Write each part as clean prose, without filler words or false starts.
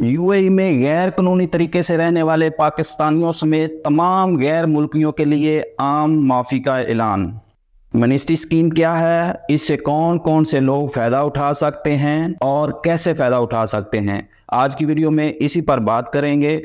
UAE में गैर कानूनी तरीके से रहने वाले पाकिस्तानियों समेत तमाम गैर मुल्कियों के लिए आम माफ़ी का ऐलान। एमनेस्टी स्कीम क्या है, इससे कौन कौन से लोग फ़ायदा उठा सकते हैं और कैसे फ़ायदा उठा सकते हैं, आज की वीडियो में इसी पर बात करेंगे।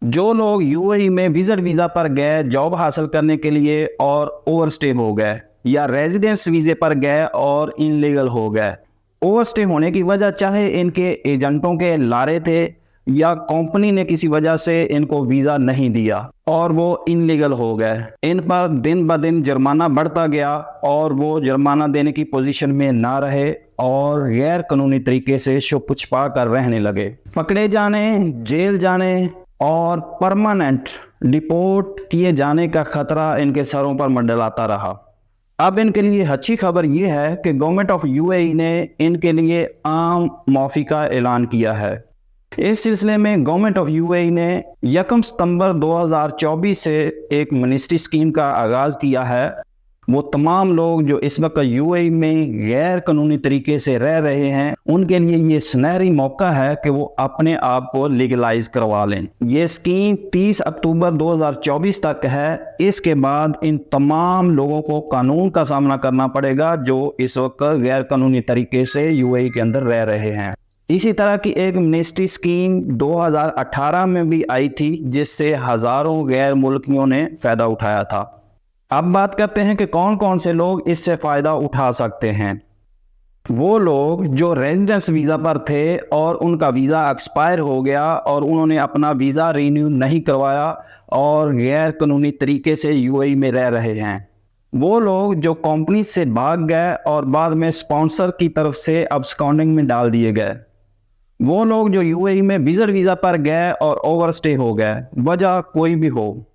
जो लोग यूएई में विजिट वीज़ा पर गए जॉब हासिल करने के लिए और ओवरस्टे हो गए, या रेजिडेंस वीज़े पर गए और इनलीगल हो गए। ओवरस्टे होने की वजह चाहे इनके एजेंटों के लारे थे या कंपनी ने किसी वजह से इनको वीज़ा नहीं दिया और वो इनलीगल हो गए, इन पर दिन ब दिन जुर्माना बढ़ता गया और वो जुर्माना देने की पोजीशन में ना रहे और गैर कानूनी तरीके से छुप छुपा कर रहने लगे। पकड़े जाने, जेल जाने और परमानेंट डिपोर्ट किए जाने का खतरा इनके सरों पर मंडलाता रहा। अब इनके लिए अच्छी खबर यह है कि गवर्नमेंट ऑफ यूएई ने इनके लिए आम माफ़ी का ऐलान किया है। इस सिलसिले में गवर्नमेंट ऑफ यूएई ने 1 सितंबर 2024 से एक एमनेस्टी स्कीम का आगाज़ किया है। वो तमाम लोग जो इस वक्त यूएई में गैर कानूनी तरीके से रह रहे हैं, उनके लिए ये सुनहरी मौका है कि वो अपने आप को लीगलाइज करवा लें। ये स्कीम 30 अक्टूबर 2024 तक है। इसके बाद इन तमाम लोगों को कानून का सामना करना पड़ेगा जो इस वक्त गैर कानूनी तरीके से यूएई के अंदर रह रहे हैं। इसी तरह की एक एमनेस्टी स्कीम 2018 में भी आई थी, जिससे हज़ारों गैर मुल्कियों ने फ़ायदा उठाया था। अब बात करते हैं कि कौन कौन से लोग इससे फ़ायदा उठा सकते हैं। वो लोग जो रेजिडेंस वीज़ा पर थे और उनका वीज़ा एक्सपायर हो गया और उन्होंने अपना वीज़ा रीन्यू नहीं करवाया और गैर कानूनी तरीके से यूएई में रह रहे हैं। वो लोग जो कंपनी से भाग गए और बाद में स्पॉन्सर की तरफ से अब्सकॉन्डिंग में डाल दिए गए। वो लोग जो यूएई में विजिट वीज़ा पर गए और ओवरस्टे हो गए, वजह कोई भी हो।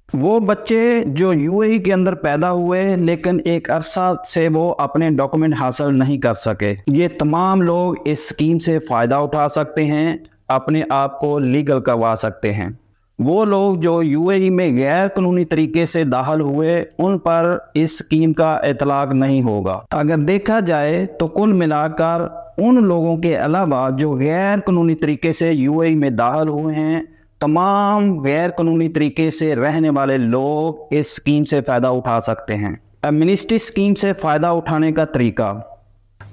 वो बच्चे जो यूएई के अंदर पैदा हुए लेकिन एक अरसा से वो अपने डॉक्यूमेंट हासिल नहीं कर सके, ये तमाम लोग इस स्कीम से फ़ायदा उठा सकते हैं, अपने आप को लीगल करवा सकते हैं। वो लोग जो यूएई में गैर कानूनी तरीके से दाखिल हुए, उन पर इस स्कीम का इतलाक नहीं होगा। अगर देखा जाए तो कुल मिलाकर उन लोगों के अलावा जो गैर कानूनी तरीके से यूएई में दाखिल हुए हैं, तमाम गैर कानूनी तरीके से रहने वाले लोग इस स्कीम से फ़ायदा उठा सकते हैं। एमनेस्टी स्कीम से फ़ायदा उठाने का तरीका: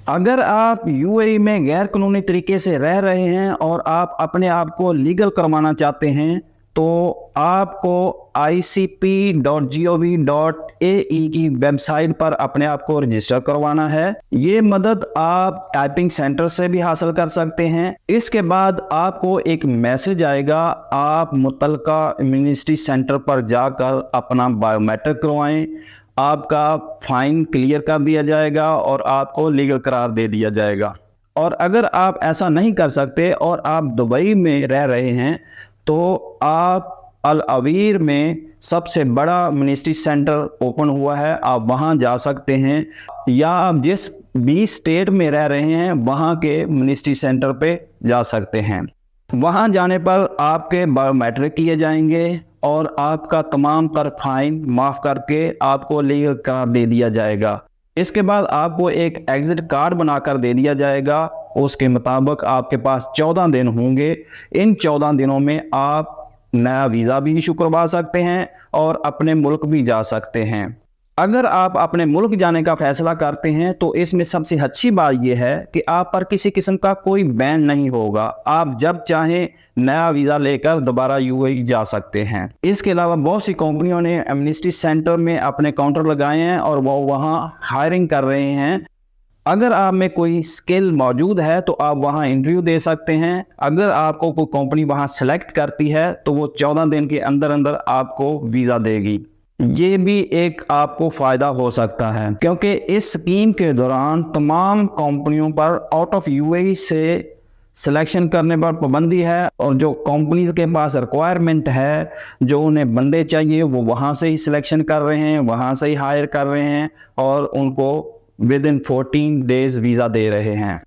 अगर आप यूएई में गैर कानूनी तरीके से रह रहे हैं और आप अपने आप को लीगल करवाना चाहते हैं, तो आपको icp.gov.ae की वेबसाइट पर अपने आप को रजिस्टर करवाना है। ये मदद आप टाइपिंग सेंटर से भी हासिल कर सकते हैं। इसके बाद आपको एक मैसेज आएगा, आप मुतलका एमनेस्टी सेंटर पर जाकर अपना बायोमेट्रिक करवाएं, आपका फाइन क्लियर कर दिया जाएगा और आपको लीगल करार दे दिया जाएगा। और अगर आप ऐसा नहीं कर सकते और आप दुबई में रह रहे हैं, तो आप अल अवीर में सबसे बड़ा एमनेस्टी सेंटर ओपन हुआ है, आप वहां जा सकते हैं, या आप जिस भी स्टेट में रह रहे हैं वहां के एमनेस्टी सेंटर पे जा सकते हैं। वहां जाने पर आपके बायोमेट्रिक किए जाएंगे और आपका तमाम तर फाइन माफ़ करके आपको लीगल करार दे दिया जाएगा। इसके बाद आपको एक एग्जिट कार्ड बनाकर दे दिया जाएगा। उसके मुताबिक आपके पास 14 दिन होंगे। इन 14 दिनों में आप नया वीज़ा भी इशू करवा सकते हैं और अपने मुल्क भी जा सकते हैं। अगर आप अपने मुल्क जाने का फैसला करते हैं तो इसमें सबसे अच्छी बात यह है कि आप पर किसी किस्म का कोई बैन नहीं होगा। आप जब चाहें नया वीज़ा लेकर दोबारा यूएई जा सकते हैं। इसके अलावा बहुत सी कंपनियों ने एमनेस्टी सेंटर में अपने काउंटर लगाए हैं और वो वहाँ हायरिंग कर रहे हैं। अगर आप में कोई स्किल मौजूद है तो आप वहां इंटरव्यू दे सकते हैं। अगर आपको कोई कंपनी वहां सेलेक्ट करती है तो वो 14 दिन के अंदर अंदर आपको वीज़ा देगी। ये भी एक आपको फ़ायदा हो सकता है, क्योंकि इस स्कीम के दौरान तमाम कंपनियों पर आउट ऑफ यूएई से सिलेक्शन करने पर पाबंदी है और जो कंपनीज के पास रिक्वायरमेंट है, जो उन्हें बंदे चाहिए, वो वहाँ से ही सिलेक्शन कर रहे हैं, वहाँ से ही हायर कर रहे हैं और उनको विद इन 14 डेज वीज़ा दे रहे हैं।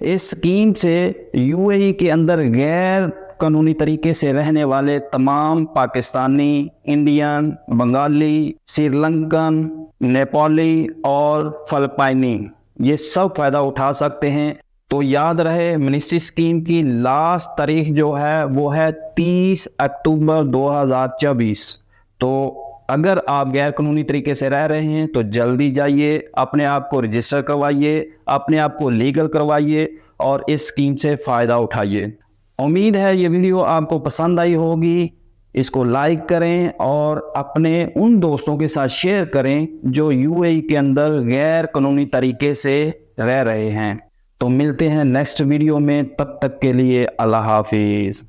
इस स्कीम से यूएई के अंदर गैर कानूनी तरीके से रहने वाले तमाम पाकिस्तानी, इंडियन, बंगाली, श्रीलंकन, नेपाली और फिलिपाइनी ये सब फ़ायदा उठा सकते हैं। تو یاد رہے منسٹری اسکیم کی لاسٹ تاریخ جو ہے وہ ہے 30 اکتوبر 2024. تو اگر آپ غیر قانونی طریقے سے رہ رہے ہیں تو جلدی جائیے، اپنے آپ کو رجسٹر کروائیے، اپنے آپ کو لیگل کروائیے اور اس اسکیم سے فائدہ اٹھائیے. امید ہے یہ ویڈیو آپ کو پسند آئی ہوگی. اس کو لائک کریں اور اپنے ان دوستوں کے ساتھ شیئر کریں جو UAE کے اندر غیر قانونی طریقے سے رہ رہے ہیں. تو ملتے ہیں نیکسٹ ویڈیو میں، تب تک کے لیے اللہ حافظ.